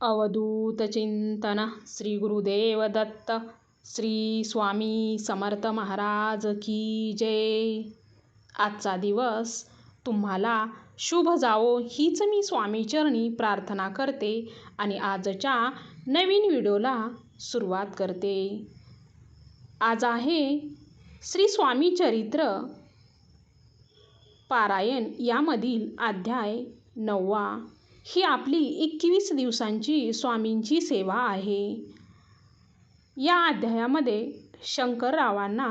अवधूत चिंतन श्री गुरुदेव दत्त श्री स्वामी समर्थ महाराज की जय. आजचा दिवस तुम्हाला शुभ जावो हीच मी स्वामीचरणी प्रार्थना करते आणि आजच्या नवीन व्हिडिओला सुरुवात करते. आज आहे श्री स्वामी चरित्र पारायण यामधील अध्याय 9वा. ही आपली 21 दिवसांची स्वामींची सेवा आहे. या अध्यायामध्ये शंकररावांना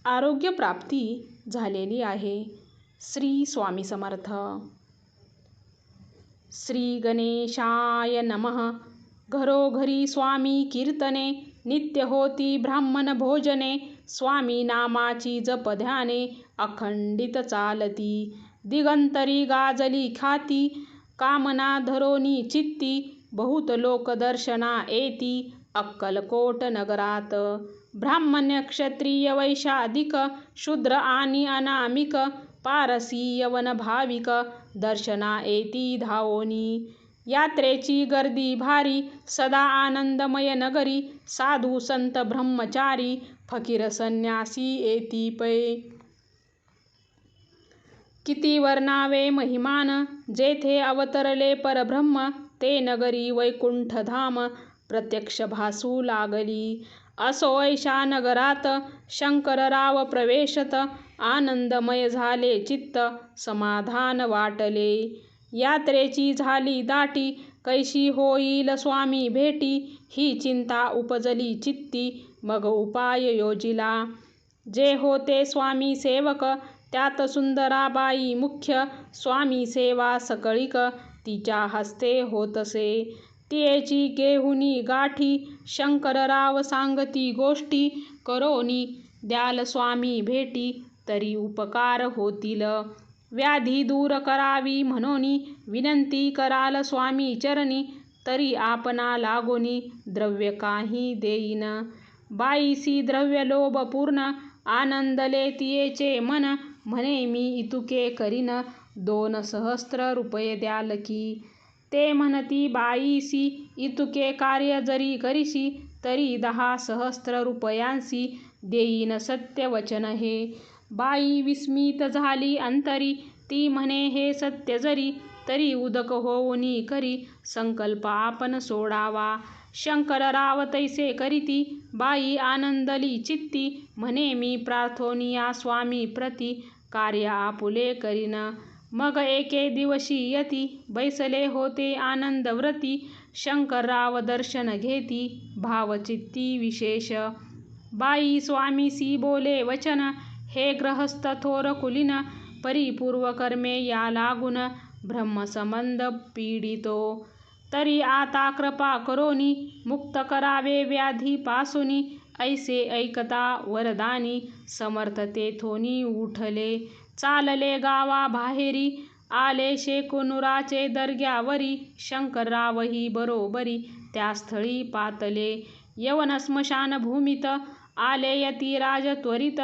आरोग्य प्राप्ती झालेली आहे. श्री स्वामी समर्थ. श्री गणेशाय नमः. घरोघरी स्वामी कीर्तने, नित्य होती ब्राह्मण भोजने, स्वामी नामाची जप ध्याने, अखंडित चालती, दिगंतरी गाजली ख्याती, कामना धरोनी चित्ती, बहुत लोक दर्शना येती, अक्कलकोट नगरात. ब्राह्मण क्षत्रिय वैशाधिक, शूद्र आणि अनामिक, पारसी यवन भाविक, दर्शना येती धावोनी. यात्रेची गर्दी भारी, सदा आनंदमय नगरी, साधू संत ब्रह्मचारी, फकीर संन्यासी येती पै. किती वर्णावे महिमान, जेथे अवतरले परब्रह्म, ते नगरी वैकुंठधाम, प्रत्यक्ष भासू लागली. असो ऐशा नगरात शंकरराव प्रवेशत, आनंदमय झाले चित्त, समाधान वाटले. यात्रेची झाली दाटी, कैशी होईल स्वामी भेटी, ही चिंता उपजली चित्ती, मग उपाय योजिला. जे होते स्वामी सेवक, त्यात सुंदराबाई मुख्य, स्वामी सेवा सकळीक, तिच्या हस्ते होतसे. तियेची घेऊनी गाठी, शंकरराव सांगती गोष्टी, करोनी द्याल स्वामी भेटी, तरी उपकार होतील. व्याधी दूर करावी म्हणोनी, विनंती कराल स्वामी चरणी, तरी आपणा लागोनी द्रव्य काही देईन. बाईसी द्रव्य लोभ पूर्ण, आनंदले तियेचे मन, म्हणे मी इतुके करीन, 2 सहस्त्र रुपये द्याल की. ते म्हणती बाईसी, इतुके कार्य जरी करीशी, तरी 10 सहस्त्र रुपयांसी देईन सत्य वचन हे. बाई विस्मित झाली अंतरी, ती म्हणे हे सत्य जरी, तरी उदक होऊनी करी, संकल्प आपण सोडावा. शंकरराव तैसे करीती, बाई आनंदली चित्ती, म्हणे मी प्रार्थोनिया स्वामी प्रती, कार्य आपुले करीन. मग एके दिवशी यती, बैसले होते आनंद व्रती, शंकरराव दर्शन घेती, भावचित्ती विशेष. बाई स्वामीसी बोले वचन, हे ग्रहस्थ थोर कुलीन, परिपूर्व कर्मे या लागून, ब्रह्मसंबंध पीडितो. तरी आता कृपा करोनी, मुक्त करावे व्याधी पासूनी, ऐसे ऐकता वरदानी, समर्थ तेथोनी उठले. चालले गावा बाहेरी, आले शेकुनुराचे दर्ग्यावरी, शंकररावही बरोबरी, त्या स्थळी पातले. यवन स्मशान भूमीत, आले यतिराज त्वरित,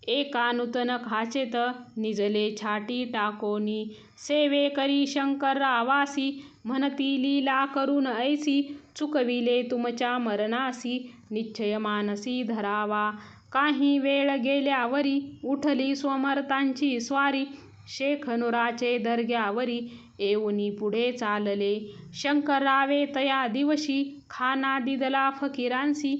एका नूतन खाचेत, निजले छाटी टाकोनी. सेवे करी शंकररावासी, म्हणती लीला करून ऐसी, चुकविले तुमच्या मरणासी, निश्चय मानसी धरावा. काही वेळ गेल्यावरी, उठली स्वमर्तांची स्वारी, शेखनुराचे दर्ग्यावरी, येऊनी पुढे चालले. शंकररावे तया दिवशी, खाना दिदला फकीरांसी,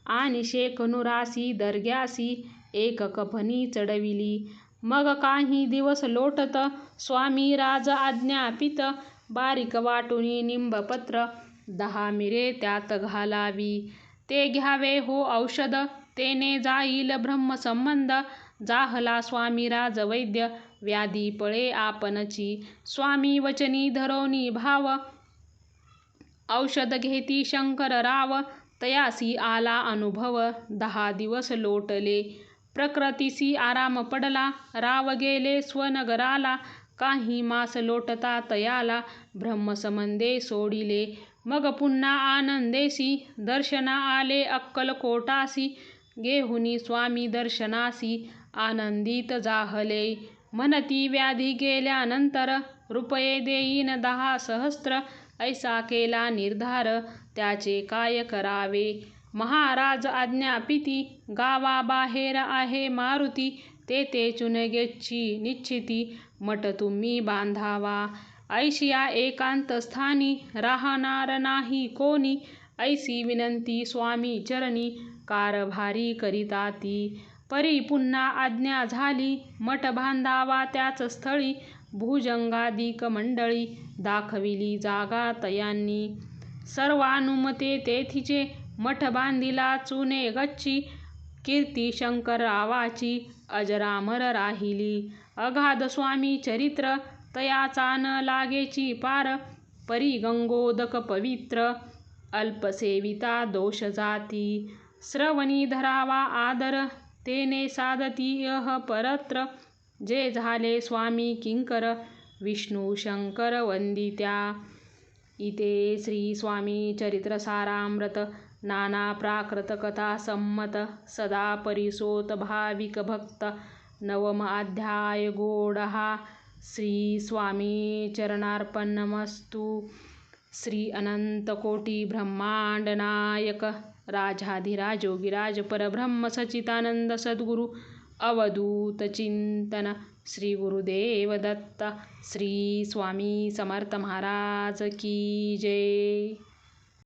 आणि शेखनुरासी दर्ग्यासी, एक कफनी चढविली. मग काही दिवस लोटत, स्वामी राज आज्ञापित, बारीक वाटुनी निंबपत्र, 10 मिरे त्यात घालावी. ते घ्यावे हो औषध, तेने जाईल ब्रह्मसंबंध, जाहला स्वामी राज वैद्य, व्याधी पळे आपणची. स्वामी वचनी धरोनी भाव, औषध घेती शंकरराव, तयासी आला अनुभव. 10 दिवस लोटले, प्रकृतीसी आराम पडला, राव गेले स्वनगराला. काही मास लोटता तयाला, ब्रह्मसंबंधे सोडिले. मग पुन्हा आनंदेसी, दर्शना आले अक्कलकोटासी, घेऊनी स्वामी दर्शनासी, आनंदित जाहले. म्हणती व्याधी गेल्यानंतर, रुपये देईन 10 सहस्त्र, ऐसा केला निर्धार त्याचे काय करावे. महाराज आज्ञापिती गावाबाहेर आहे मारुती. तेथे चुनगेची निश्चिती मठ तुम्ही बांधावा. ऐशिया एकांत स्थानी राहणार नाही कोणी. ऐसी विनंती स्वामी चरणी कारभारी करिता ती. परी पुन्हा आज्ञा झाली मठ बांधावा त्याच स्थळी. भुजंगादिक मंडळी दाखविली जागा तयांनी. सर्वानुमते तेथीचे मठ बांधिला चुने गच्ची. कीर्ती शंकररावाची अजरामर राहिली. अगाध स्वामी चरित्र तयाचा न लागेची पार. परी गंगोदक पवित्र अल्पसेविता दोष जाती. श्रवणी धरावा आदर तेने साधती यह परत्र. जे झाले स्वामी किंकर विष्णू शंकर वंदित्या. इते श्री स्वामी चरित्र सारामृत नाना प्राकृत कथा संमत सदा परिसोत भाविक भक्त. नवम अध्याय गोडहा. श्री स्वामी चरणार्पणमस्तु. श्री अनंत कोटी ब्रह्मांड नायक राजाधिराज योगीराज परब्रह्म सच्चिदानंद सद्गुरु अवधूत चिंतन श्री गुरुदेव दत्त. श्री स्वामी समर्थ महाराज की जय.